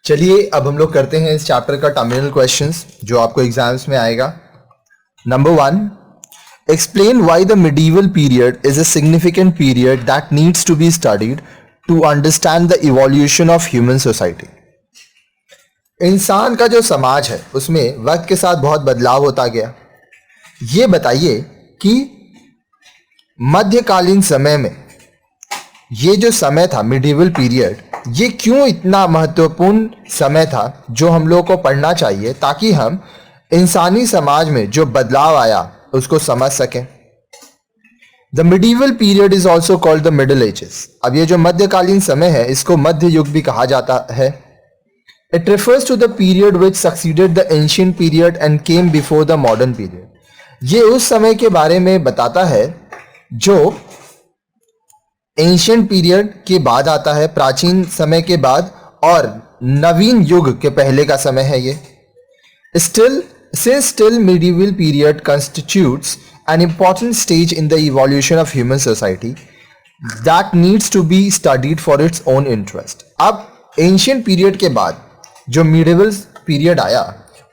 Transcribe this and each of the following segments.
चलिए अब हम लोग करते हैं इस चैप्टर का टर्मिनल क्वेश्चंस जो आपको एग्जाम्स में आएगा। Number 1, explain why the medieval period is a significant period that needs to be studied to understand the evolution of human society. इंसान का जो समाज है उसमें वक्त के साथ बहुत बदलाव होता गया। ये बताइए कि मध्यकालीन समय में ये जो समय था मिडीवल पीरियड, ये क्यों इतना महत्वपूर्ण समय था जो हम लोगों को पढ़ना चाहिए ताकि हम इंसानी समाज में जो बदलाव आया उसको समझ सकें। The medieval period is also called the middle ages. अब ये जो मध्यकालीन समय है इसको मध्य युग भी कहा जाता है। It refers to the period which succeeded the ancient period and came before the modern period. ये उस समय के बारे में बताता है जो एंशिएंट पीरियड के बाद आता है, प्राचीन समय के बाद, और नवीन युग के पहले का समय है ये। Still medieval period constitutes an important stage in the evolution of human society that needs to be studied for its own interest। अब एंशिएंट पीरियड के बाद जो मिडिवल पीरियड आया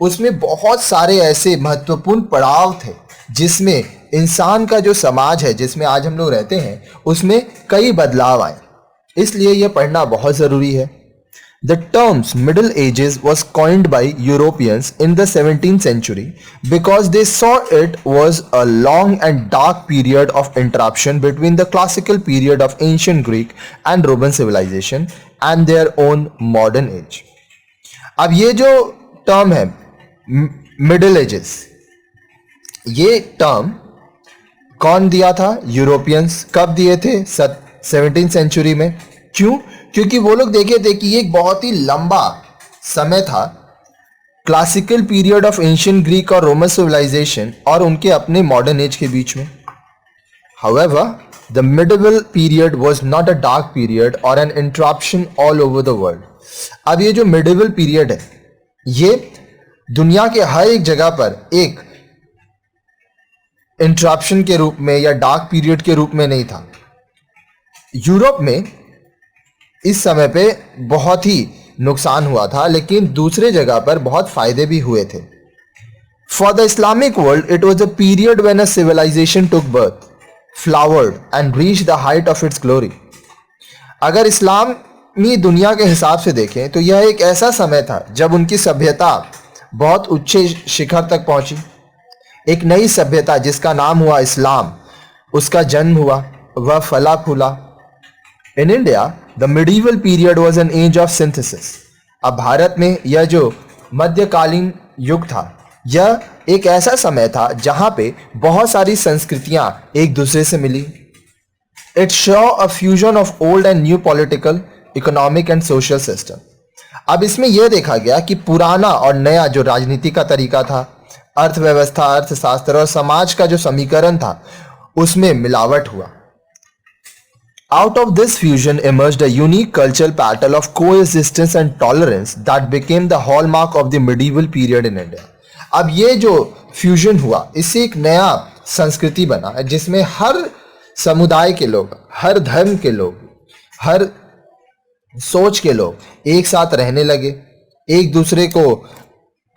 उसमें बहुत सारे ऐसे महत्वपूर्ण पड़ाव थे जिसमें इंसान का जो समाज है जिसमें आज हम लोग रहते हैं उसमें कई बदलाव आए, इसलिए यह पढ़ना बहुत जरूरी है। The terms Middle Ages was coined by Europeans in the 17th century because they saw it was a long and dark period of interruption between the classical period of ancient Greek and Roman civilization and their own modern age। अब ये जो term है middle ages, ये term कौन दिया था? Europeans. कब दिए थे? 17th सेंचुरी में। क्यों? क्योंकि वो लोग देखे थे कि एक बहुत ही लंबा समय था classical period of ancient Greek और रोमन सिविलाइजेशन और उनके अपने मॉडर्न एज के बीच में। However, the medieval period was not a dark period or an interruption all over the world। अब ये जो मिडिवल पीरियड है ये दुनिया के हर एक जगह पर एक इंटरप्शन के रूप में या डार्क पीरियड के रूप में नहीं था। यूरोप में इस समय पे बहुत ही नुकसान हुआ था, लेकिन दूसरे जगह पर बहुत फायदे भी हुए थे। For the Islamic world it was a period when a civilisation took birth, flowered and reach the height of its glory. अगर इस्लामी दुनिया के हिसाब से देखें तो यह एक ऐसा समय था जब उनकी सभ्यता बहुत उच्च शिखर तक पहुंची। एक नई सभ्यता जिसका नाम हुआ इस्लाम, उसका जन्म हुआ, वह फला फूला। In India the medieval period was an age of synthesis. अब भारत में यह जो मध्यकालीन युग था यह एक ऐसा समय था जहां पे बहुत सारी संस्कृतियां एक दूसरे से मिली। It show a fusion of old and new political, economic and social system. अब इसमें यह देखा गया कि पुराना और नया जो राजनीति का तरीका था, अर्थव्यवस्था, अर्थशास्त्र और समाज का जो समीकरण था उसमें मिलावट हुआ। Out of this fusion emerged a unique cultural pattern of coexistence and tolerance that became the hallmark of the medieval period in India। अब ये जो फ्यूजन हुआ इससे एक नया संस्कृति बना जिसमें हर समुदाय के लोग, हर धर्म के लोग, हर सोच के लोग एक साथ रहने लगे, एक दूसरे को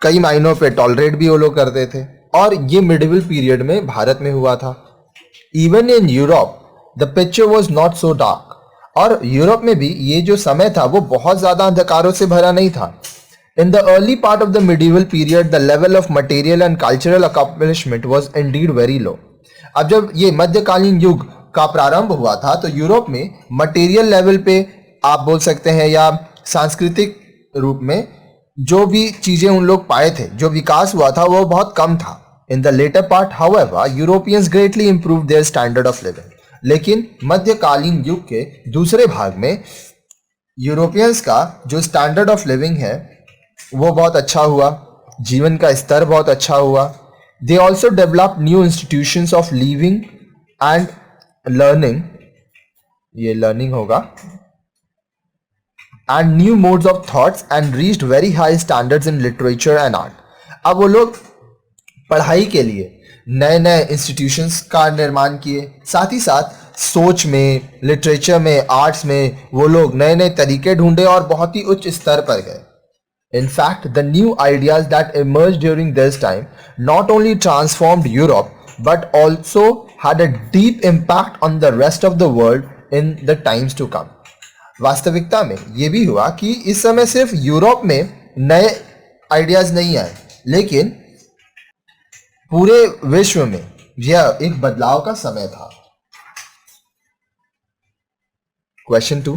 कई मायनों पे टॉलरेट भी वो लोग करते थे, और ये मिडिवल पीरियड में भारत में हुआ था। Even in Europe the picture was not so dark. और यूरोप में भी ये जो समय था वो बहुत ज्यादा अंधकारों से भरा नहीं था। In the early part of the medieval period the level of material and cultural accomplishment was Indeed very low. अब जब ये मध्यकालीन युग का प्रारंभ हुआ था तो यूरोप में मटेरियल लेवल पे आप बोल सकते हैं या सांस्कृतिक रूप में जो भी चीजें उन लोग पाए थे, जो विकास हुआ था वो बहुत कम था। In the latter part however Europeans greatly improved their standard of living. लेकिन मध्यकालीन युग के दूसरे भाग में यूरोपियंस का जो स्टैंडर्ड ऑफ लिविंग है वो बहुत अच्छा हुआ, जीवन का स्तर बहुत अच्छा हुआ। They also develop new institutions of living and learning, ये लर्निंग होगा, and new modes of thoughts and reached very high standards in literature and art. अब वो लोग पढ़ाई के लिए नए नए इंस्टीट्यूशंस का निर्माण किए, साथ ही साथ सोच में, लिटरेचर में, आर्ट्स में वो लोग नए नए तरीके ढूंढे और बहुत ही उच्च स्तर पर गए। In fact, the new ideas that emerged during this time not only transformed Europe but also had a deep impact on the rest of the world in the times to come. वास्तविकता में ये भी हुआ कि इस समय सिर्फ Europe में नए आइडियाज नहीं आए, लेकिन पूरे विश्व में यह एक बदलाव का समय था. Question 2.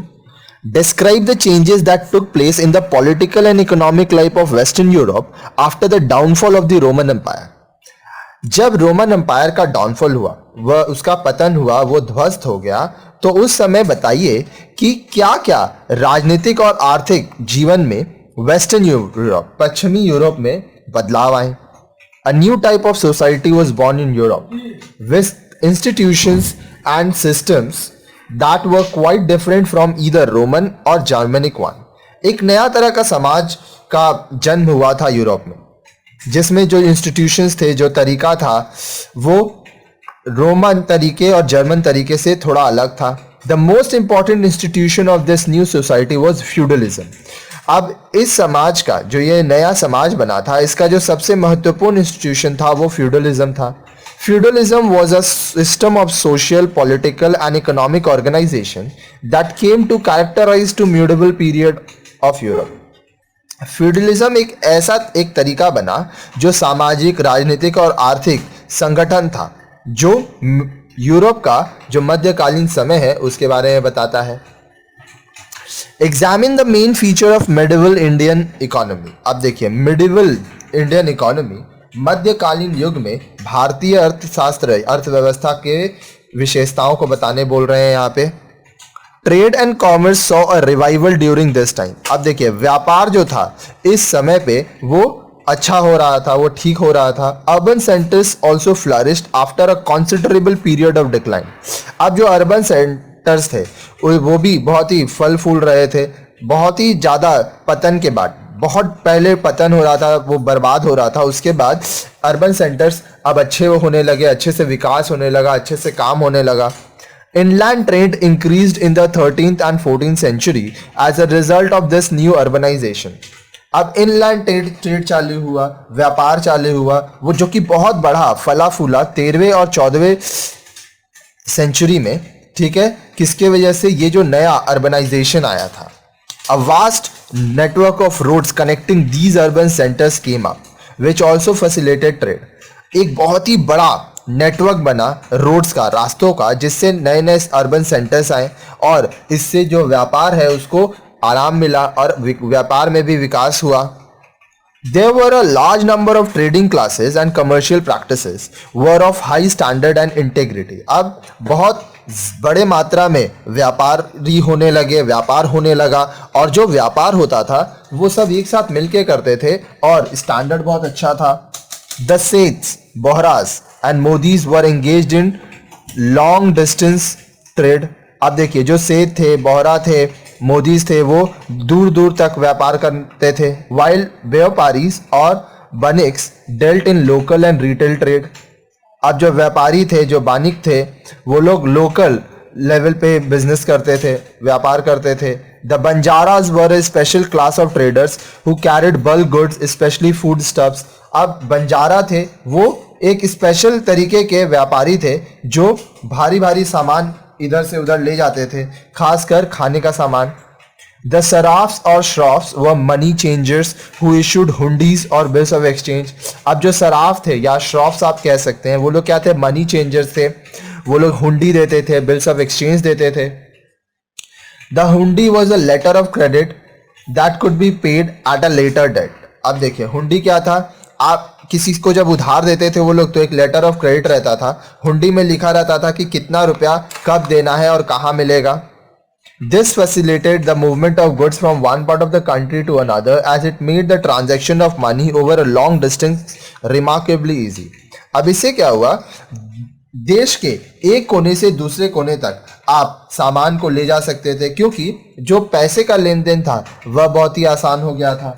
Describe the changes that took place in the political and economic life of Western Europe after the downfall of the Roman Empire. जब रोमन एम्पायर का डाउनफॉल हुआ, वह उसका पतन हुआ, वो ध्वस्त हो गया, तो उस समय बताइए कि क्या क्या राजनीतिक और आर्थिक जीवन में वेस्टर्न यूरोप, पश्चिमी यूरोप में बदलाव आए. A new type of society was born in Europe with institutions and systems that were quite different from either Roman or Germanic one. एक नया तरह का समाज का जन्म हुआ था यूरोप में, जिसमें जो इंस्टीट्यूशंस थे, जो तरीका था, वो रोमन तरीके और जर्मन तरीके से थोड़ा अलग था. The most important institution of this new society was feudalism. अब इस समाज का, जो ये नया समाज बना था, इसका जो सबसे महत्वपूर्ण इंस्टीट्यूशन था वो फ्यूडलिज्म था. Feudalism was a system of social, political and economic organization that came to characterize to medieval period of Europe. Feudalism एक तरीका बना जो सामाजिक, राजनीतिक और आर्थिक संगठन था, जो यूरोप का जो मध्यकालीन समय है उसके बारे में बताता है. Examine the main feature of medieval Indian economy. अब देखिए, मेडिवल इंडियन इकोनॉमी, मध्यकालीन युग में भारतीय अर्थशास्त्र, अर्थव्यवस्था के विशेषताओं को बताने बोल रहे हैं यहाँ पे. Trade and commerce saw a revival during this time. अब देखिए, व्यापार जो था इस समय पे वो अच्छा हो रहा था, वो ठीक हो रहा था. Urban centres also flourished after a considerable period of decline. अब जो अर्बन सेंटर्स थे वो भी बहुत ही फल फूल रहे थे. बहुत ही ज़्यादा पतन के बाद, बहुत पहले पतन हो रहा था, वो बर्बाद हो रहा था, उसके बाद अर्बन सेंटर्स अब अच्छे होने लगे, अच्छे से विकास होने लगा, अच्छे से काम होने लगा. Inland trade increased in the 13th and 14th century as a result of this new urbanization. अब इनलैंड ट्रेड चालू हुआ, व्यापार चालू हुआ, वो जो कि बहुत बढ़ा, फला फूला 13वें और 14वें सेंचुरी में. ठीक है, किसके वजह से? ये जो नया अर्बनाइजेशन आया था. A vast network of roads connecting these urban centers came up, which also facilitated trade. एक बहुत ही बड़ा नेटवर्क बना रोड्स का, रास्तों का, जिससे नए नए अर्बन सेंटर्स आए और इससे जो व्यापार है उसको आराम मिला और व्यापार में भी विकास हुआ. There were a large number of trading classes and commercial practices were of high standard and integrity. अब बहुत बड़े मात्रा में व्यापारी होने लगे, व्यापार होने लगा, और जो व्यापार होता था वो सब एक साथ मिलके करते थे और स्टैंडर्ड बहुत अच्छा था. The Seths, Bohras and Modis were engaged in long distance trade. अब देखिए, जो सेठ थे, बोहरा थे, मोदीज थे, वो दूर दूर तक व्यापार करते थे. While व्यापारीज और बनिक्स dealt in local and retail trade. अब जो व्यापारी थे, जो बानिक थे, वो लोग लोकल लेवल पे बिजनेस करते थे, व्यापार करते थे. The Banjaras were a special class of traders who carried bulk goods, especially foodstuffs. अब बंजारा थे, वो एक स्पेशल तरीके के व्यापारी थे जो भारी भारी सामान इधर से उधर ले जाते थे, खासकर खाने का सामान. The Sarafs or Shroffs were money changers who issued hundis or bills of exchange. अब जो सराफ थे या श्रॉफ्स आप कह सकते हैं, वो लोग क्या थे? मनी चेंजर्स थे. वो लोग हुंडी देते थे, बिल्स ऑफ एक्सचेंज देते थे. The hundi was a letter of credit that could be paid at a later date. अब देखिए, हुंडी क्या था? आप किसी को जब उधार देते थे वो लोग, तो एक लेटर ऑफ क्रेडिट रहता था. हुंडी में लिखा रहता था कि कितना रुपया कब देना है और कहाँ मिलेगा. This facilitated the movement of goods from one part of the country to another, as it made the transaction of money over a long distance remarkably easy. अब इससे क्या हुआ? देश के एक कोने से दूसरे कोने तक आप सामान को ले जा सकते थे, क्योंकि जो पैसे का लेन देन था वह बहुत ही आसान हो गया था.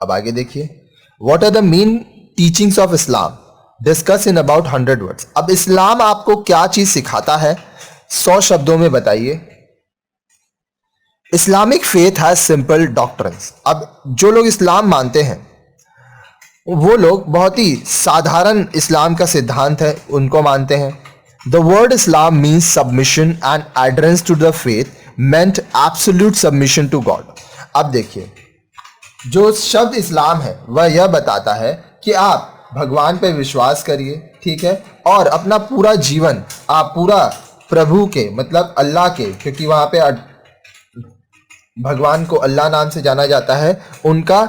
अब आगे देखिए, What are the main teachings of Islam? Discuss in about 100 words. अब इस्लाम आपको क्या चीज सिखाता है? 100 शब्दों में बताइए. Islamic faith has simple doctrines. अब जो लोग इस्लाम मानते हैं वो लोग बहुत ही साधारण इस्लाम का सिद्धांत है उनको मानते हैं। The word Islam means submission and adherence to the faith meant absolute submission to God. अब देखिए, जो शब्द इस्लाम है वह यह बताता है कि आप भगवान पे विश्वास करिए, ठीक है, और अपना पूरा जीवन आप पूरा प्रभु के मतलब अल्लाह के, क्योंकि वहां पे भगवान को अल्लाह नाम से जाना जाता है, उनका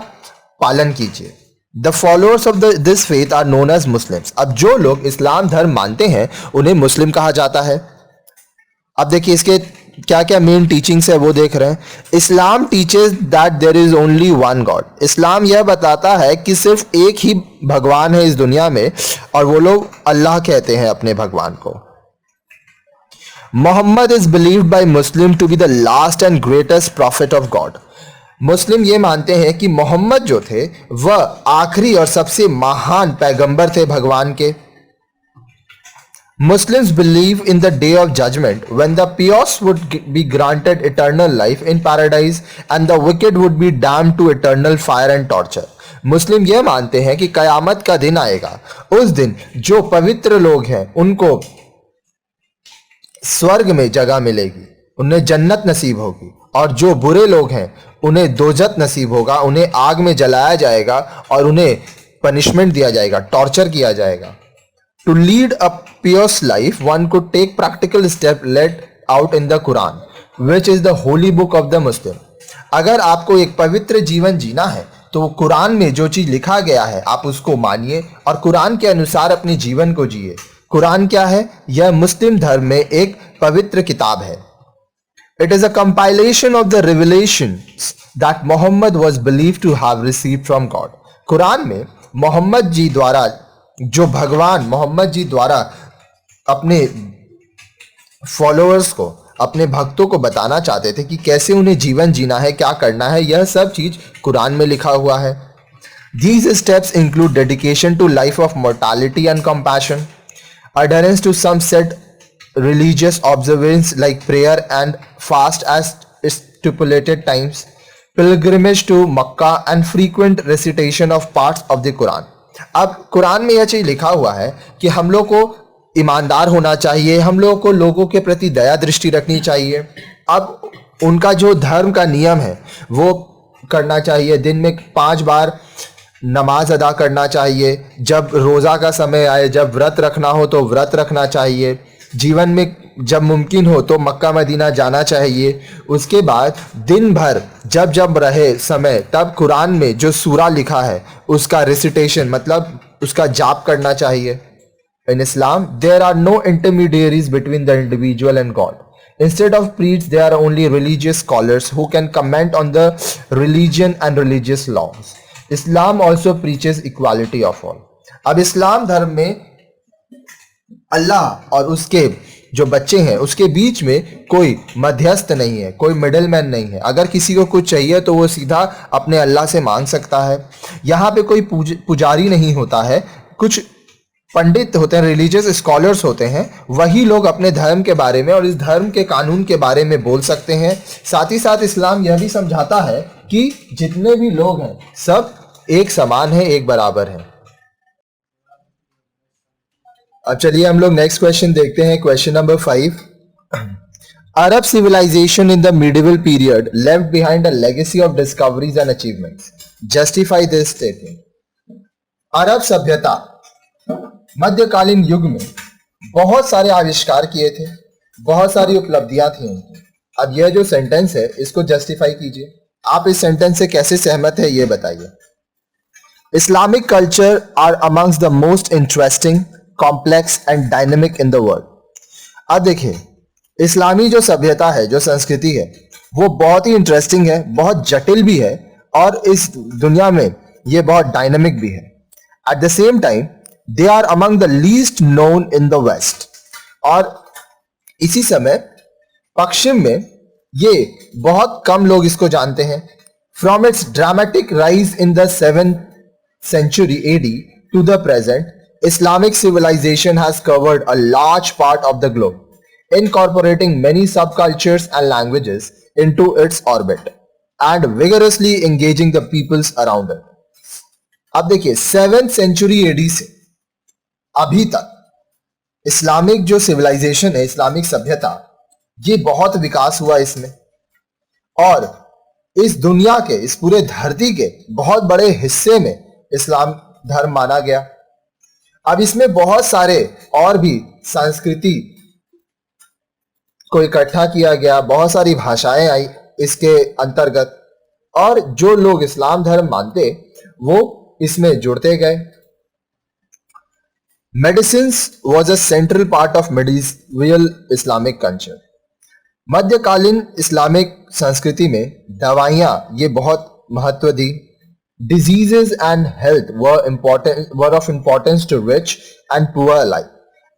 पालन कीजिए। The followers of this faith are known as Muslims. अब जो लोग इस्लाम धर्म मानते हैं उन्हें मुस्लिम कहा जाता है। अब देखिए इसके क्या क्या मेन टीचिंग्स है वो देख रहे हैं। Islam teaches that there is only one God. इस्लाम यह बताता है कि सिर्फ एक ही भगवान है इस दुनिया में, और वो लोग अल्लाह कहते हैं अपने भगवान को। Mohammed is believed by Muslim to be the last and greatest prophet of God. Muslim ये मानते हैं कि मोहम्मद जो थे वह आखिरी और सबसे महान पैगंबर थे भगवान के। Muslims believe in the day of judgment when the pious would be granted eternal life in paradise and the wicked would be damned to eternal fire and torture. मुस्लिम यह मानते हैं कि कयामत का दिन आएगा, उस दिन जो पवित्र लोग हैं उनको स्वर्ग में जगह मिलेगी, उन्हें जन्नत नसीब होगी, और जो बुरे लोग हैं उन्हें दोजत नसीब होगा, उन्हें आग में जलाया जाएगा और उन्हें पनिशमेंट दिया जाएगा, टॉर्चर किया जाएगा। To lead a pious life, one could take practical step led out in the Quran, which is the holy book of the Muslim. अगर आपको एक पवित्र जीवन जीना है तो कुरान में जो चीज लिखा गया है आप उसको मानिए और कुरान के अनुसार अपने जीवन को जिए। कुरान क्या है? यह मुस्लिम धर्म में एक पवित्र किताब है। It is a compilation of the revelations that Muhammad was believed to have received from God. Quran में मोहम्मद जी द्वारा जो भगवान मोहम्मद जी द्वारा अपने फॉलोअर्स को, अपने भक्तों को बताना चाहते थे कि कैसे उन्हें जीवन जीना है, क्या करना है, यह सब चीज कुरान में लिखा हुआ है। These steps include dedication to life of mortality and compassion, adherence to some set religious observance like prayer and fast as stipulated times, pilgrimage to Makkah and frequent recitation of parts of the Quran. अब कुरान में यह चीज लिखा हुआ है कि हम लोग को ईमानदार होना चाहिए, हम लोगों को लोगों के प्रति दया दृष्टि रखनी चाहिए। अब उनका जो धर्म का नियम है वो करना चाहिए, दिन में 5 बार नमाज अदा करना चाहिए, जब रोज़ा का समय आए, जब व्रत रखना हो तो व्रत रखना चाहिए, जीवन में जब मुमकिन हो तो मक्का मदीना जाना चाहिए। उसके बाद दिन भर जब जब रहे समय तब कुरान में जो सूरा लिखा है उसका रिसिटेशन मतलब उसका जाप करना चाहिए। In Islam there are no intermediaries between the individual and God. Instead of priests, there are only religious scholars who can comment on the religion and religious laws. Islam also preaches equality of all. अब इस्लाम धर्म में अल्लाह और उसके जो बच्चे हैं उसके बीच में कोई मध्यस्थ नहीं है, कोई मिडिल मैन नहीं है। अगर किसी को कुछ चाहिए तो वो सीधा अपने अल्लाह से मांग सकता है। यहाँ पे कोई पुजारी नहीं होता है, कुछ पंडित होते हैं, रिलीजियस स्कॉलर्स होते हैं, वही लोग अपने धर्म के बारे में और इस धर्म के कानून के बारे में बोल सकते हैं। साथ ही साथ इस्लाम यह भी समझाता है कि जितने भी लोग हैं सब एक समान है, एक बराबर है। अब चलिए हम लोग नेक्स्ट क्वेश्चन देखते हैं, question number 5। Arab civilization in the medieval period left behind a legacy of discoveries and achievements, justify this statement. अरब सभ्यता मध्यकालीन युग में बहुत सारे आविष्कार किए थे, बहुत सारी उपलब्धियां थी उनकी। अब यह जो सेंटेंस है इसको जस्टिफाई कीजिए। आप इस सेंटेंस से कैसे सहमत है ये बताइए। Islamic culture are amongst the most interesting, complex and dynamic in the world. अब देखिए इस्लामी जो सभ्यता है, जो संस्कृति है, वो बहुत ही इंटरेस्टिंग है, बहुत जटिल भी है और इस दुनिया में ये बहुत डायनेमिक भी है। At the same time they are among the least known in the west. और इसी समय पश्चिम में ये बहुत कम लोग इसको जानते हैं। From its dramatic rise in the 7th century AD to the present, Islamic civilization has covered a large part of the globe, incorporating many subcultures and languages, into its orbit and vigorously engaging the peoples around it. अब देखिए 7th century AD से अभी तक Islamic जो civilisation है, Islamic सभ्यता, ये बहुत विकास हुआ इसमें, और इस दुनिया के, इस पूरे धरती के बहुत बड़े हिस्से में इस्लाम धर्म माना गया। अब इसमें बहुत सारे और भी संस्कृति को इकट्ठा किया गया, बहुत सारी भाषाएं आई इसके अंतर्गत, और जो लोग इस्लाम धर्म मानते वो इसमें जुड़ते गए। Medicines was a central part of medieval Islamic culture. मध्यकालीन इस्लामिक संस्कृति में दवाइयां ये बहुत महत्व दी। Diseases and health were of importance to rich and poor alike,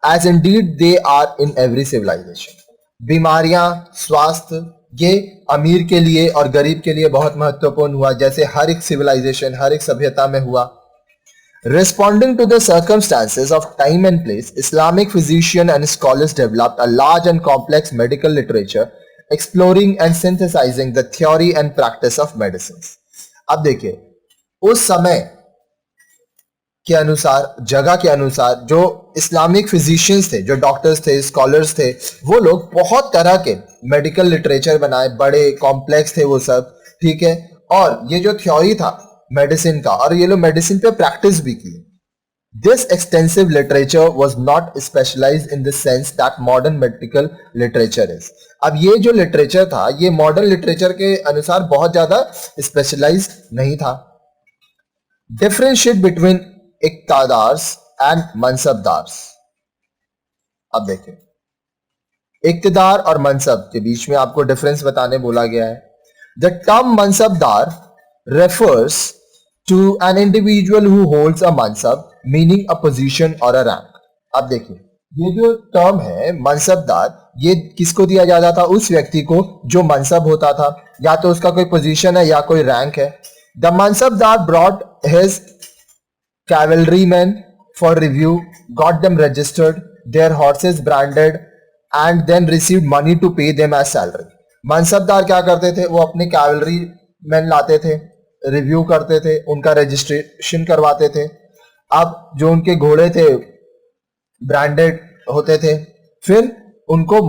as indeed they are in every civilization. बीमारियां, स्वास्थ्य, ये अमीर के लिए और गरीब के लिए बहुत महत्वपूर्ण हुआ, जैसे हर एक सिविलाइजेशन, हर एक सभ्यता में हुआ। Responding to the circumstances of time and place, Islamic physicians and scholars developed a large and complex medical literature, exploring and synthesizing the theory and practice of medicines. अब देखिए, उस समय के अनुसार, जगह के अनुसार, जो इस्लामिक फिजिशियंस थे, जो डॉक्टर्स थे, स्कॉलर्स थे, वो लोग बहुत तरह के मेडिकल लिटरेचर बनाए, बड़े कॉम्प्लेक्स थे वो सब, ठीक है। और ये जो थ्योरी था मेडिसिन का, और ये लोग मेडिसिन पे प्रैक्टिस भी की। This extensive literature was not specialised in the sense that modern medical literature is. अब ये जो लिटरेचर था, ये मॉडर्न लिटरेचर के अनुसार बहुत ज्यादा स्पेशलाइज नहीं था। Differentiate between iqtadars and mansabdars. अब देखिए, इक्तदार और मनसब के बीच में आपको डिफरेंस बताने बोला गया है। The term mansabdar refers to an individual who holds a mansab, meaning a position or a rank. अब देखिए, ये जो टर्म है मनसबदार, ये किसको दिया जाता था? उस व्यक्ति को जो मनसब होता था, या तो उसका कोई पोजीशन है या कोई रैंक है। The mansabdar brought his cavalrymen for review, got them registered, their horses branded, and then received money to pay them as salary. Mansabdar क्या करते थे? वो अपने कैवलरी मैन लाते थे, रिव्यू करते थे, उनका रजिस्ट्रेशन करवाते थे। अब जो उनके घोड़े थे ब्रांडेड होते थे, फिर उनको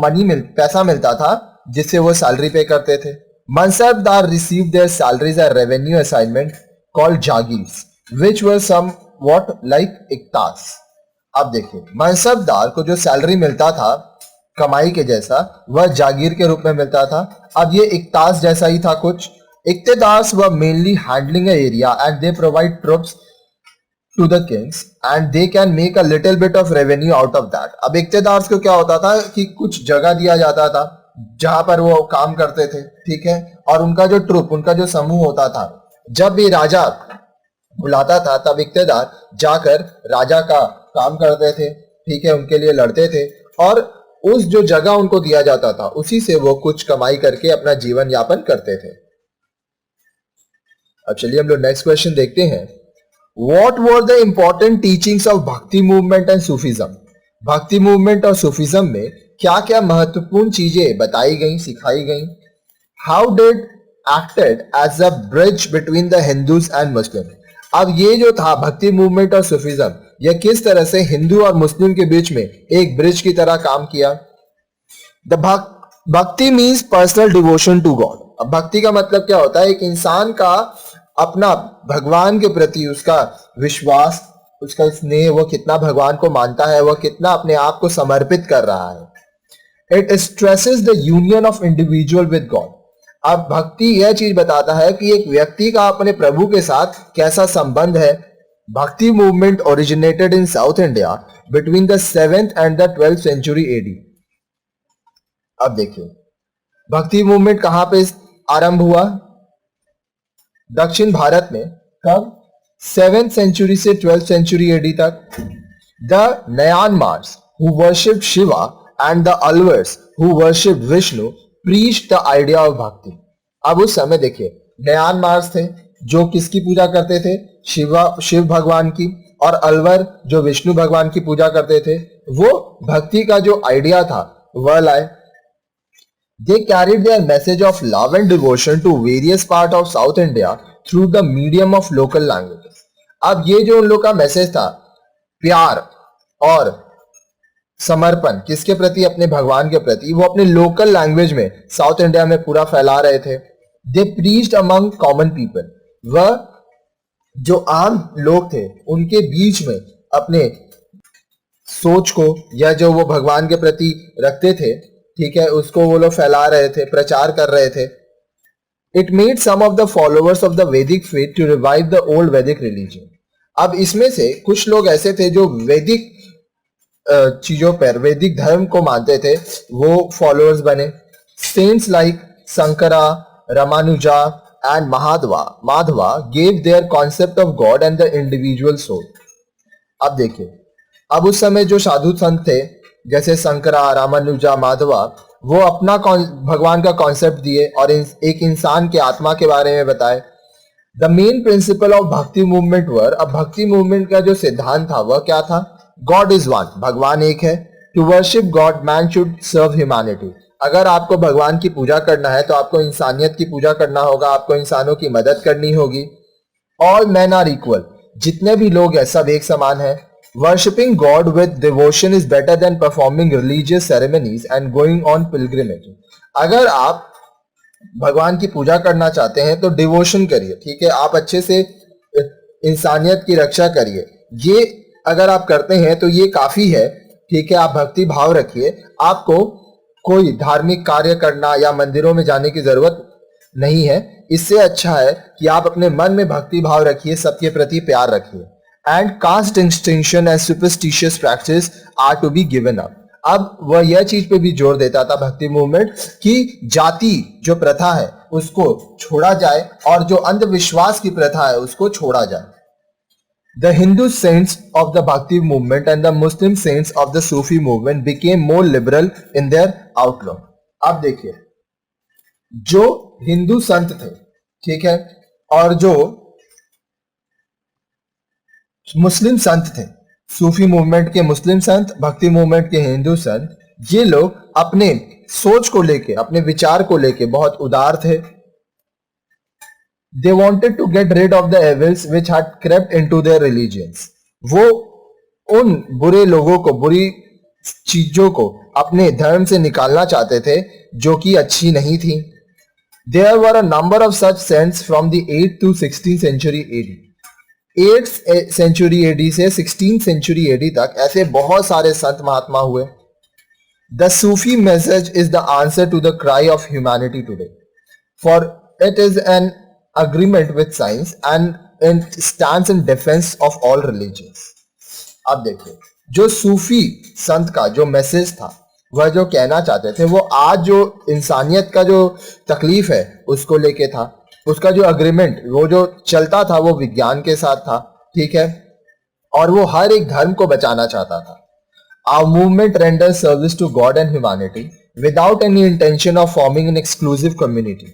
पैसा मिलता था, जिससे वो सैलरी पे करते थे। Mansabdar receive their salaries as revenue assignment called jagirs, which were somewhat like iqtas. अब देखिए, मनसबदार को जो सैलरी मिलता था कमाई के जैसा, वह जागीर के रूप में मिलता था। अब ये इक्तास जैसा ही था कुछ। Iqtidars were mainly handling an area and they provide troops to the kings and they can make a little bit of revenue out of that. अब इक्तदार्स को क्या होता था कि कुछ जगह दिया जाता था जहां पर वो काम करते थे, ठीक है, और उनका जो ट्रुप, उनका जो समूह होता था, जब भी राजा बुलाता था तब इक्तदार जाकर राजा का काम करते थे, ठीक है, उनके लिए लड़ते थे, और उस जो जगह उनको दिया जाता था उसी से वो कुछ कमाई करके अपना जीवन यापन करते थे। अब चलिए हम लोग नेक्स्ट क्वेश्चन देखते हैं। What were the important teachings of भक्ति मूवमेंट एंड सूफिज्म? भक्ति मूवमेंट और सूफिज्म में क्या क्या महत्वपूर्ण चीजें बताई गई, सिखाई गई? How did acted as a bridge between the Hindus and Muslims? अब ये जो था भक्ति मूवमेंट और सूफिज्म, यह किस तरह से हिंदू और मुस्लिम के बीच में एक ब्रिज की तरह काम किया? The bhakti means personal devotion to God. अब भक्ति का मतलब क्या होता है? एक इंसान का अपना भगवान के प्रति उसका विश्वास, उसका स्नेह, वो कितना भगवान को मानता है, वो कितना अपने आप को समर्पित कर रहा है। It stresses the union of individual with God. अब भक्ति यह चीज बताता है कि एक व्यक्ति का अपने प्रभु के साथ कैसा संबंध है। भक्ति movement originated in south India between the 7th and the 12th century AD। अब देखिए, भक्ति मूवमेंट कहां पे आरंभ हुआ? दक्षिण भारत में। कब? 7th century से 12th century AD तक। The Myanmars who worshipped Shiva and the Alvars who worshipped Vishnu preached the idea of bhakti। अब उस समय देखिए, म्यांमार्स थे जो किसकी पूजा करते थे? शिव भगवान की, और अलवर जो विष्णु भगवान की पूजा करते थे। वो भक्ति का जो आइडिया था वह लाए। They carried their message of love and devotion to various parts of South India through the medium of local languages. अब ये जो उन लोग का मैसेज था, प्यार और समर्पण किसके प्रति, अपने भगवान के प्रति, वो अपने लोकल लैंग्वेज में साउथ इंडिया में पूरा फैला रहे थे. दे प्रीच्ड अमंग कॉमन पीपल, वह जो आम लोग थे उनके बीच में अपने सोच को या जो वो भगवान के प्रति रखते थे, ठीक है, उसको वो लोग फैला रहे थे, प्रचार कर रहे थे. It made some of the followers of the Vedic faith to revive the old Vedic religion. अब इसमें से कुछ लोग ऐसे थे जो वैदिक चीजों पर, वैदिक धर्म को मानते थे, वो फॉलोअर्स बने. Saints like Shankara, Ramanuja and Madhva gave their concept of God and the individual soul. अब देखिए, अब उस समय जो साधु संत थे जैसे शंकरा, रामानुजा, माधवा, वो अपना भगवान का कॉन्सेप्ट दिए और एक इंसान के आत्मा के बारे में बताए. द मेन प्रिंसिपल ऑफ भक्ति मूवमेंट वर, अब भक्ति मूवमेंट का जो सिद्धांत था वह क्या था? गॉड इज वन, भगवान एक है. To worship God man should serve humanity. अगर आपको भगवान की पूजा करना है तो आपको इंसानियत की पूजा करना होगा, आपको इंसानों की मदद करनी होगी. ऑल मैन आर इक्वल, जितने भी लोग हैं सब एक समान है. Worshipping God with devotion is better than performing religious ceremonies and going on pilgrimage. अगर आप भगवान की पूजा करना चाहते हैं तो डिवोशन करिए, ठीक है, आप अच्छे से इंसानियत की रक्षा करिए. ये अगर आप करते हैं तो ये काफी है, ठीक है. आप भक्ति भाव रखिए, आपको कोई धार्मिक कार्य करना या मंदिरों में जाने की जरूरत नहीं है. इससे अच्छा है कि आप अपने मन में भक्ति भाव रखिए, सबके प्रति प्यार रखिए. And caste distinction and superstitious practice are to be given up. अब वह यह चीज पे भी जोर देता था भक्ति मूवमेंट कि जाति जो प्रथा है उसको छोड़ा जाए और जो अंधविश्वास की प्रथा है उसको छोड़ा जाए. The Hindu saints of the Bhakti movement and the Muslim saints of the Sufi movement became more liberal in their outlook. अब देखिए, जो हिंदू संत थे, ठीक है, और जो मुस्लिम संत थे, सूफी मूवमेंट के मुस्लिम संत, भक्ति मूवमेंट के हिंदू संत, ये लोग अपने सोच को लेके, अपने विचार को लेके बहुत उदार थे. They wanted to get rid of the evils which had crept into their religions. वो उन बुरे लोगों को, बुरी चीजों को अपने धर्म से निकालना चाहते थे जो कि अच्छी नहीं थी. There were a number of such saints from the 8th to 16th century AD. 8th century AD से 16th century AD तक ऐसे बहुत सारे संत महात्मा हुए. The Sufi message is the answer to the cry of humanity today, for it is an agreement with science and it stands in defense of all religions. अब देखिए, जो सूफी संत का जो मैसेज था, वह जो कहना चाहते थे, वो आज जो इंसानियत का जो तकलीफ है उसको लेके था. उसका जो अग्रीमेंट, वो जो चलता था, वो विज्ञान के साथ था, ठीक है, और वो हर एक धर्म को बचाना चाहता था. Our movement renders service to God and humanity without any intention of forming an exclusive community,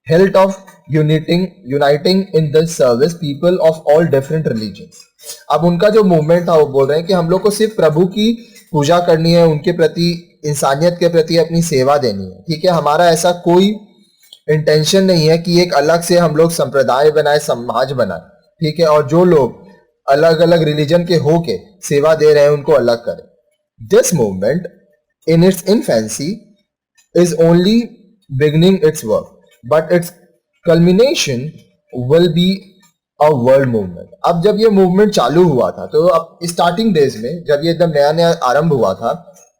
held of uniting in the service people of all different religions. अब उनका जो मूवमेंट था वो बोल रहे हैं कि हम लोग को सिर्फ प्रभु की पूजा करनी है, उनके प्रति, इंसानियत के प्रति अपनी सेवा देनी है, ठीक है. हमारा ऐसा कोई इंटेंशन नहीं है कि एक अलग से हम लोग संप्रदाय बनाए, समाज बनाए, ठीक है, और जो लोग अलग अलग रिलीजन के होके सेवा दे रहे हैं उनको अलग करें. This movement in its infancy is only beginning it's work, but it's culmination will be a world movement. अब जब ये मूवमेंट चालू हुआ था, तो अब स्टार्टिंग डेज में जब ये एकदम नया नया आरंभ हुआ था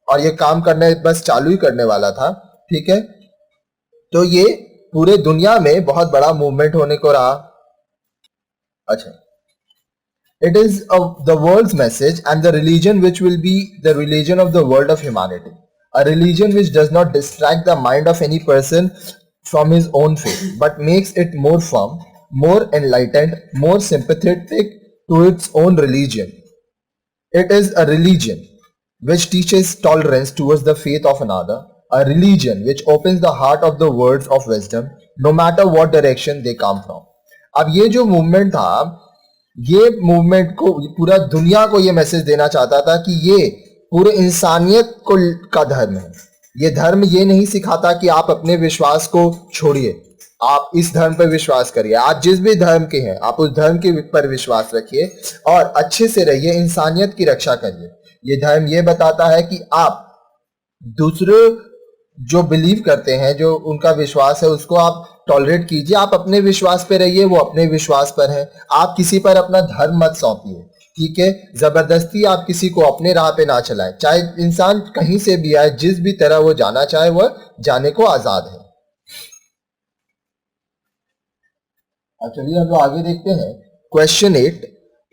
और ये काम करने बस चालू ही करने वाला था, ठीक है, तो ये पूरे दुनिया में बहुत बड़ा मूवमेंट होने को रहा. अच्छा, it is the world's message and the religion which will be the religion of the world of humanity, a religion which does not distract the mind of any person from his own faith but makes it more firm, more enlightened, more sympathetic to its own religion. It is a religion which teaches tolerance towards the faith of another, a religion which opens the heart of the words of wisdom no matter what direction they come from. अब ये जो movement था, ये movement को पूरा दुनिया को ये मैसेज देना चाहता था कि ये पूरे इंसानियत को का धर्म है, ये धर्म ये नहीं सिखाता कि आप अपने विश्वास को छोड़िए, आप इस धर्म पर विश्वास करिए, आप जिस भी धर्म के हैं आप उस धर्म के पर विश्वास रखिए और अच्छे से रहिए, इंसानियत की रक्षा करिए। ये धर्म ये बताता है कि आप दूसरे जो बिलीव करते हैं, जो उनका विश्वास है, उसको आप टॉलरेट कीजिए, आप अपने विश्वास पे रहिए, वो अपने विश्वास पर है। आप किसी पर अपना धर्म मत सौंपिए, ठीक है? जबरदस्ती आप किसी को अपने राह पे ना चलाएं, चाहे इंसान कहीं से भी आए, जिस भी तरह वो जाना चाहे वह जाने को आजाद है। चलिए हम लोग आगे देखते हैं। Question 8,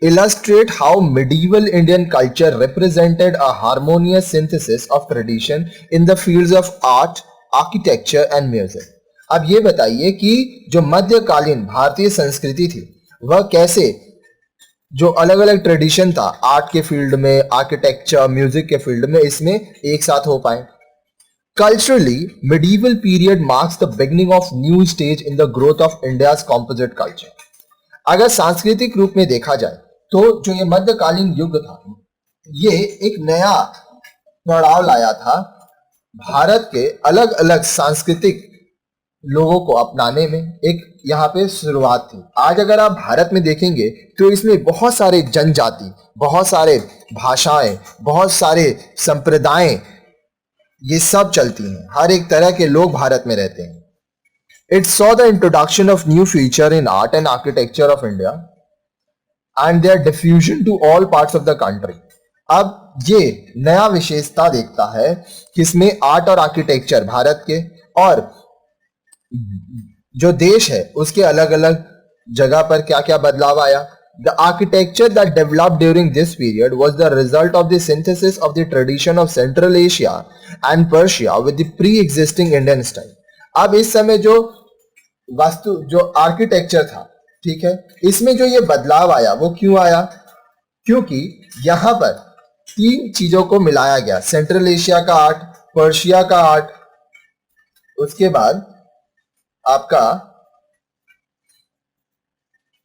illustrate how medieval Indian culture represented a harmonious synthesis of tradition in the fields of art, architecture and music। अब ये बताइए कि जो मध्यकालीन भारतीय संस्कृति थी वह कैसे जो अलग अलग ट्रेडिशन था आर्ट के फील्ड में, आर्किटेक्चर, म्यूजिक के फील्ड में, इसमें एक साथ हो पाए। Culturally, medieval period marks the beginning of new stage in the growth of India's composite culture। अगर सांस्कृतिक रूप में देखा जाए तो जो ये मध्यकालीन युग था ये एक नया पड़ाव लाया था भारत के अलग अलग सांस्कृतिक लोगों को अपनाने में, एक यहाँ पे शुरुआत थी। आज अगर आप भारत में देखेंगे तो इसमें बहुत सारे जनजाति, बहुत सारे भाषाएं, बहुत सारे संप्रदाय, ये सब चलती हैं, हर एक तरह के लोग भारत में रहते हैं। It saw the introduction of new feature in art and architecture of India and their diffusion to all parts of the country। अब ये नया विशेषता देखता है किसमें, आर्ट और आर्किटेक्चर भारत के, और जो देश है उसके अलग अलग जगह पर क्या क्या बदलाव आया। The architecture that developed during this period was the result of the synthesis of the tradition of Central Asia and Persia with the pre-existing Indian style। अब इस समय जो वास्तु, जो आर्किटेक्चर था, ठीक है, इसमें जो ये बदलाव आया वो क्यों आया? क्योंकि यहां पर तीन चीजों को मिलाया गया, सेंट्रल एशिया का आर्ट, पर्शिया का आर्ट, उसके बाद आपका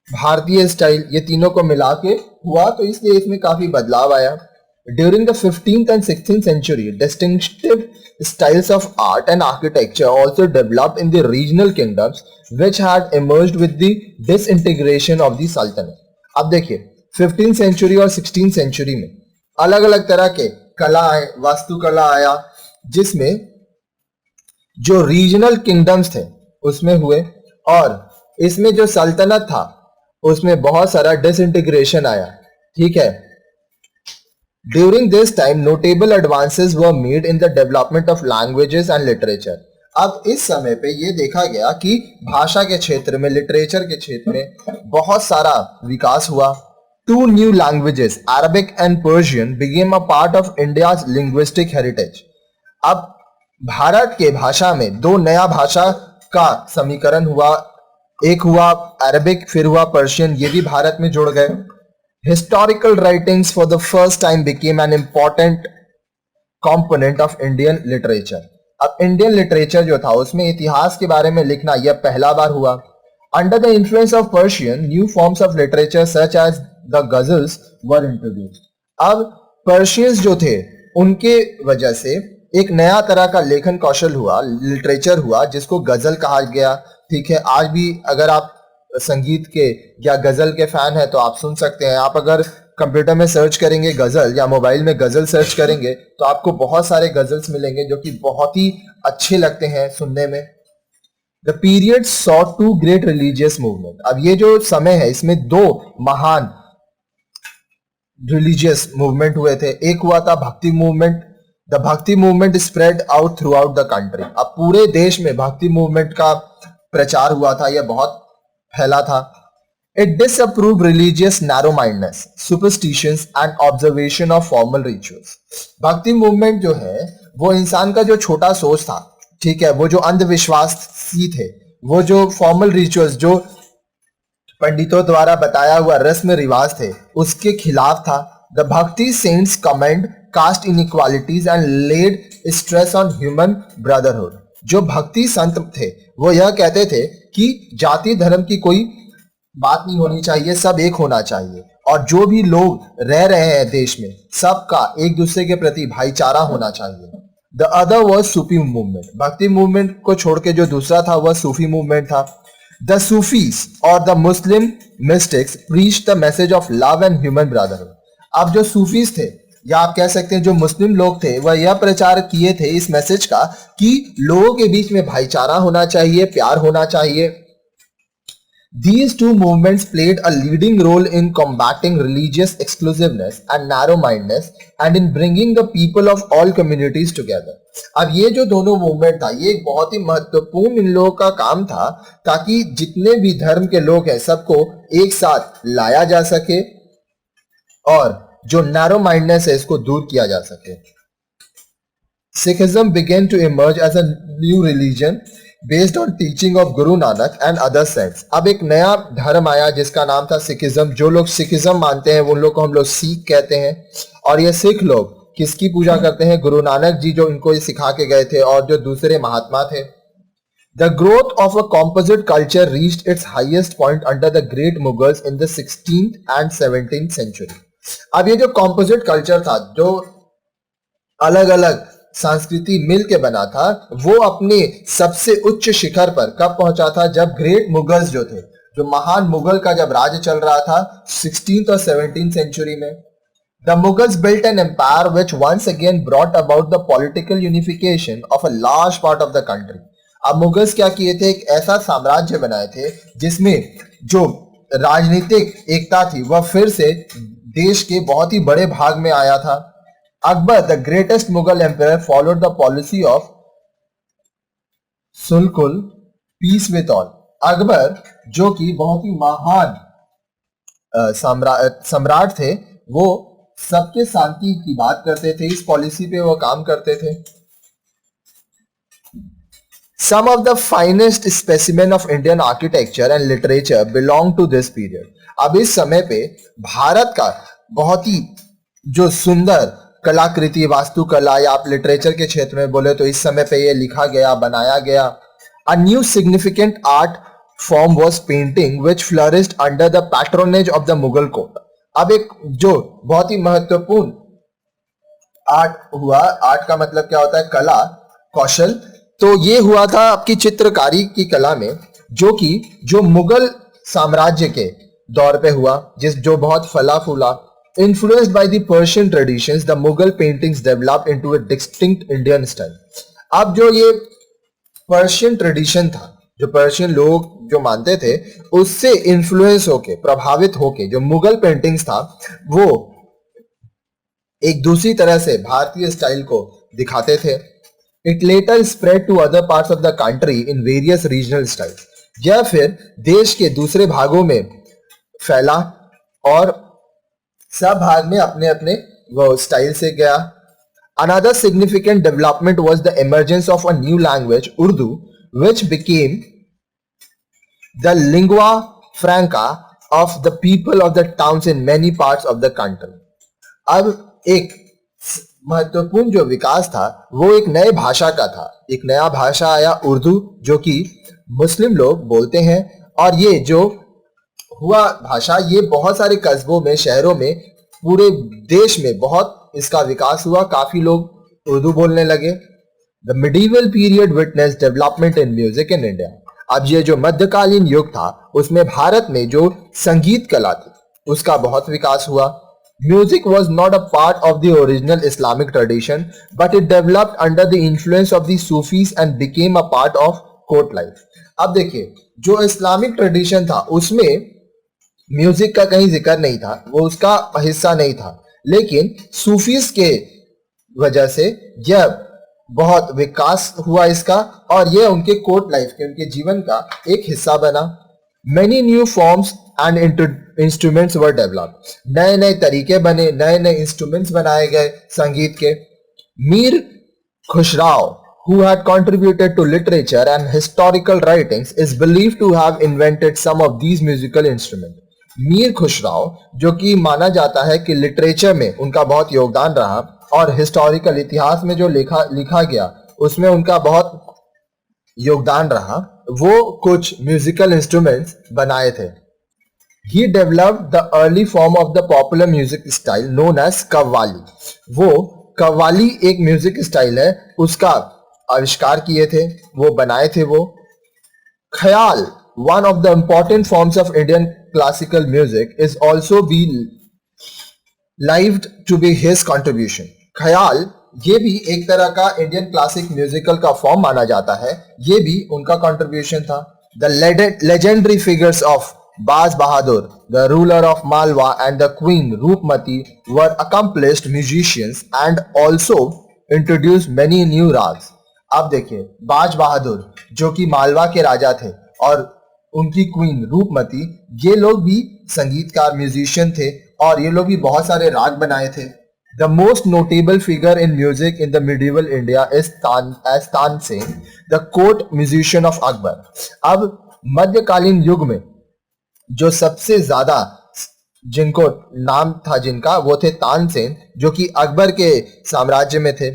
भारतीय स्टाइल, ये तीनों को मिला के हुआ, तो इसलिए इसमें काफी बदलाव आया। During the 15th and 16th century, distinctive styles of art and architecture also developed in the regional kingdoms which had emerged with the disintegration of the Sultanate। अब देखिए 15th century और 16th century में अलग अलग तरह के कला आए, वास्तुकला आया, जिसमें जो रीजनल किंगडम्स थे उसमें हुए, और इसमें जो सल्तनत था उसमें बहुत सारा डिसइंटीग्रेशन आया, ठीक है। During this time, notable advances were made in the development of languages and literature। अब इस समय पे ये देखा गया कि भाषा के क्षेत्र में, लिटरेचर के क्षेत्र में बहुत सारा विकास हुआ। Two new languages, Arabic and Persian, became a part of India's linguistic heritage। अब भारत के भाषा में दो नया भाषा का समीकरण हुआ, एक हुआ अरबिक, फिर हुआ पर्शियन, ये भी भारत में जुड़ गए। Historical writings for the first time became an important component of Indian literature। अब इंडियन लिटरेचर जो था उसमें इतिहास के बारे में लिखना यह पहला बार हुआ। Under the influence of Persian, new forms of literature such as the ghazals were introduced। अब पर्शियंस जो थे उनके वजह से एक नया तरह का लेखन कौशल हुआ, लिटरेचर हुआ, जिसको गजल कहा गया, ठीक है। आज भी अगर आप संगीत के या गजल के फैन है तो आप सुन सकते हैं। आप अगर कंप्यूटर में सर्च करेंगे गजल या मोबाइल में गजल सर्च करेंगे तो आपको बहुत सारे गजल्स मिलेंगे जो कि बहुत ही अच्छे लगते हैं सुनने में। The period saw two great religious movement. अब ये जो समय है इसमें दो महान रिलीजियस मूवमेंट हुए थे। एक हुआ था भक्ति मूवमेंट। द भक्ति movement spread out through out the country. अब पूरे देश में भक्ति मूवमेंट का प्रचार हुआ था, यह बहुत फैला था। It disapproved religious narrow-mindedness, superstitions and observation of formal rituals। भक्ति मूवमेंट जो है वो इंसान का जो छोटा सोच था, ठीक है, वो जो अंधविश्वासी थे, वो जो फॉर्मल रिचुअल्स, जो पंडितों द्वारा बताया हुआ रस्म रिवाज थे, उसके खिलाफ था। The bhakti saints condemned caste inequalities and laid stress on human brotherhood. जो भक्ति संत थे वो यह कहते थे कि जाति धर्म की कोई बात नहीं होनी चाहिए, सब एक होना चाहिए, और जो भी लोग रह रहे हैं देश में सबका एक दूसरे के प्रति भाईचारा होना चाहिए। The other was Sufi movement, भक्ति मूवमेंट को छोड़ के जो दूसरा था वह सूफी मूवमेंट था. द सूफीज और the Muslim mystics preach the message of love and human brotherhood. अब जो सूफीज थे या आप कह सकते हैं जो मुस्लिम लोग थे वह यह प्रचार किए थे इस मैसेज का कि लोगों के बीच में भाईचारा होना चाहिए, प्यार होना चाहिए. These two movements played a leading role in combating religious exclusiveness and narrow-mindedness and in bringing the people of all communities together. अब ये जो दोनों मूवमेंट था ये एक बहुत ही महत्वपूर्ण इन लोगों का काम था ताकि जितने भी धर्म के लोग हैं सबको एक साथ लाया जा सके और जो नैरो माइंडनेस है इसको दूर किया जा सके. Sikhism began to emerge as a new religion based on teaching of Guru Nanak and other saints. अब एक नया धर्म आया जिसका नाम था सिखिज्म. जो लोग सिखिज्म मानते हैं उन लोग को हम लोग सिख कहते हैं. और ये सिख लोग किसकी पूजा करते हैं? गुरु नानक जी जो इनको ये सिखा के गए थे और जो दूसरे महात्मा थे. The growth of a composite culture reached its highest point under the great Mughals in the 16th and 17th century. अब ये जो composite culture था जो अलग अलग संस्कृति मिल के बना था वो अपने सबसे उच्च शिखर पर कब पहुंचा था? जब ग्रेट मुगल्स जो थे, जो महान मुगल का जब राज्य चल रहा था 16th और 17th सेंचुरी में. The Mughals built an empire which once again brought about the political unification of a large part of the country. अब मुगल्स क्या किए थे? एक ऐसा साम्राज्य बनाए थे जिसमें जो राजनीतिक एकता थी वह फिर से देश के बहुत ही बड़े भाग में आया था. Akbar, the greatest Mughal emperor, followed the policy of सुलकुल peace with all. Akbar जो कि बहुत ही महान सम्राट थे वो सबके शांति की बात करते थे. इस पॉलिसी पे वो काम करते थे. Some of the finest specimen of Indian architecture and literature belong to this period. अब इस समय पे भारत का बहुत ही जो सुंदर कलाकृति, वास्तुकला या आप लिटरेचर के क्षेत्र में बोले तो इस समय पे ये लिखा गया, बनाया गया. A new significant art form was painting which flourished under the patronage of the Mughal court. अब एक जो बहुत ही महत्वपूर्ण आर्ट हुआ, आर्ट का मतलब क्या होता है? कला, कौशल. तो ये हुआ था आपकी चित्रकारी की कला में जो कि जो मुगल साम्राज्य के दौर पे हुआ जो बहुत फला फूला. Influenced by the Persian traditions, the Mughal paintings developed into a distinct Indian style. अब जो ये पर्शियन ट्रेडिशन था, जो पर्शियन लोग जो मानते थे उससे इन्फ्लुएंस होके, प्रभावित होके जो मुगल पेंटिंग्स था वो एक दूसरी तरह से भारतीय स्टाइल को दिखाते थे. It later spread to other parts of the country in various regional styles. यह फिर देश के दूसरे भागों में फैला और सब भाग में अपने अपने वो स्टाइल से गया. Another significant development was the emergence of a new language, Urdu, which became the lingua franca of the people of the towns in many parts of the country. अब एक महत्वपूर्ण जो विकास था वो एक नए भाषा का था. एक नया भाषा आया उर्दू जो कि मुस्लिम लोग बोलते हैं और ये जो हुआ भाषा ये बहुत सारे कस्बों में, शहरों में, पूरे देश में बहुत इसका विकास हुआ. काफी लोग उर्दू बोलने लगे. The medieval period witness development in music in India. अब ये जो मध्यकालीन युग था उसमें भारत में जो संगीत कला थी उसका बहुत विकास हुआ. Music was not a part of the original Islamic tradition but it developed under the influence of the Sufis and became a part of court life. अब देखिए जो इस्लामिक ट्रेडिशन था उसमें म्यूजिक का कहीं जिक्र नहीं था, वो उसका हिस्सा नहीं था, लेकिन सूफीज के वजह से यह बहुत विकास हुआ इसका और यह उनके कोर्ट लाइफ के, उनके जीवन का एक हिस्सा बना. Many new forms and instruments were develop. नए नए तरीके बने, नए नए इंस्ट्रूमेंट्स बनाए गए संगीत के. Mir खुसराव who had contributed to literature and historical writings is believed to have invented some of these musical instruments. Mir खुसराव जो कि माना जाता है कि लिटरेचर में उनका बहुत योगदान रहा और हिस्टोरिकल इतिहास में जो लिखा गया उसमें उनका बहुत योगदान रहा, वो कुछ म्यूजिकल इंस्ट्रूमेंट्स बनाए थे. He developed the early form of the popular music style known as qawwali. वो कव्वाली एक म्यूजिक स्टाइल है, उसका आविष्कार किए थे, वो बनाए थे वो। ख्याल, one of the important forms of Indian classical music, is also believed to be his contribution. ख्याल ये भी एक तरह का इंडियन क्लासिक म्यूजिकल का फॉर्म माना जाता है, ये भी उनका कंट्रीब्यूशन था। The legendary figures of Baz Bahadur, the ruler of Malwa, and the queen Roopmati were accomplished musicians and also introduced many new rags. अब देखिए, बाज बहादुर जो कि मालवा के राजा थे और उनकी क्वीन रूपमती, ये लोग भी संगीतकार म्यूजिशियन थे और ये लोग भी बहुत सारे राग बनाए थे। The most notable figure in music in the medieval India is Tansen, the court musician of Akbar. अब मध्यकालीन युग में जो सबसे ज्यादा जिनको नाम था जिनका, वो थे तानसेन, जो कि अकबर के साम्राज्य में थे।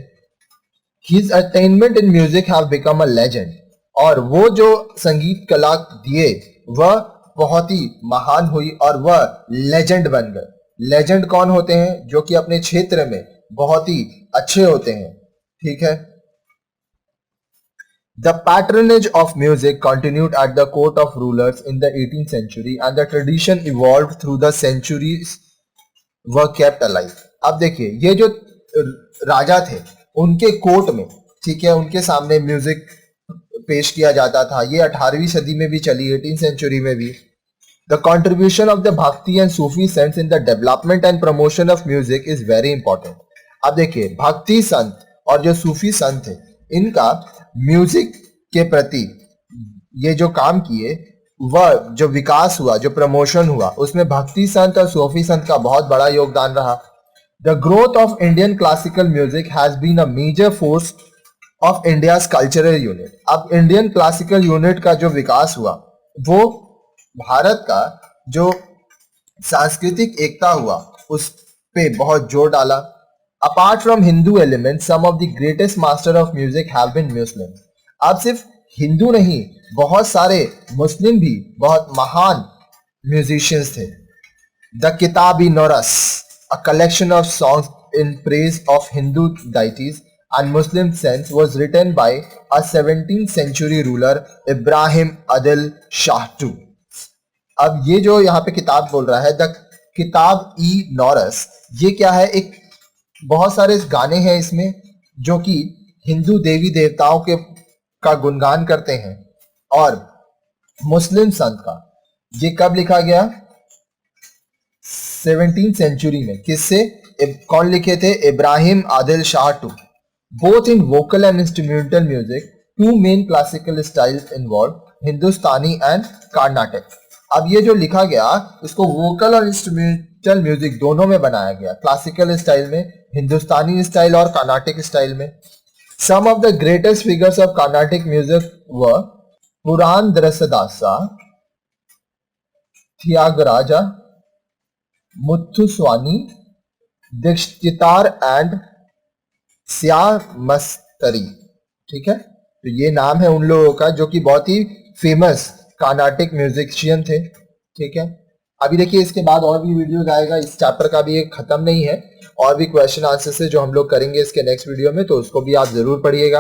His attainment in music have become a legend, और वो जो संगीत कला दिए वह बहुत ही महान हुई और वह लेजेंड बन गए। लेजेंड कौन होते हैं? जो कि अपने क्षेत्र में बहुत ही अच्छे होते हैं, ठीक है। The patronage of music continued at the court of rulers in the 18th century and the tradition evolved through the centuries were kept alive. अब देखिए, ये जो राजा थे उनके कोर्ट में, ठीक है, उनके सामने म्यूजिक पेश किया जाता था। ये 18वीं सदी में भी चली, 18th सेंचुरी में भी। द कंट्रीब्यूशन ऑफ द भक्ति and Sufi sense in the development and promotion of music is very important. अब देखिए, भक्ति संत और जो सूफी संत थे, इनका म्यूजिक के प्रति ये जो काम किए, वह जो विकास हुआ, जो प्रमोशन हुआ, उसमें भक्ति संत और सूफी संत का बहुत बड़ा योगदान रहा। The growth of Indian classical music has been a major force of India's cultural unit. अब इंडियन क्लासिकल यूनिट का जो विकास हुआ, वो भारत का जो सांस्कृतिक एकता हुआ उस पे बहुत जोर डाला। Apart from Hindu elements, some of the greatest master of music have been Muslims. अब सिर्फ हिंदू नहीं, बहुत सारे मुस्लिम भी बहुत महान म्यूजिशियंस थे। The Kitab-i-Norras, a collection of songs in praise of Hindu deities and Muslim saints, was written by a 17th century ruler Ibrahim Adil Shah II. अब ये जो यहाँ पे किताब बोल रहा है, द किताब-i-Norras, ये क्या है? एक बहुत सारे गाने हैं इसमें जो कि हिंदू देवी देवताओं के का गुणगान करते हैं और मुस्लिम संत का। ये कब लिखा गया? 17th सेंचुरी में। किससे? कौन लिखे थे? Ibrahim Adil Shah II। Both in vocal and instrumental music, two main classical styles involve, Hindustani and Carnatic. अब ये जो लिखा गया, इसको वोकल और इंस्ट्रूमेंटल म्यूजिक दोनों में बनाया गया, क्लासिकल स्टाइल में, हिंदुस्तानी स्टाइल और कर्नाटक स्टाइल में। Some of the greatest figures of Karnataka music were Purandaradasa, Tyagaraja, Muthuswami, Dikshitar and Shyamashastri. ठीक है, तो ये नाम है उन लोगों का जो कि बहुत ही फेमस कर्नाटक म्यूजिशियन थे। ठीक है, अभी देखिए इसके बाद और भी वीडियोस आएगा, इस चैप्टर का भी एक खत्म नहीं है, और भी क्वेश्चन आंसर से जो हम लोग करेंगे इसके नेक्स्ट वीडियो में, तो उसको भी आप जरूर पढ़िएगा।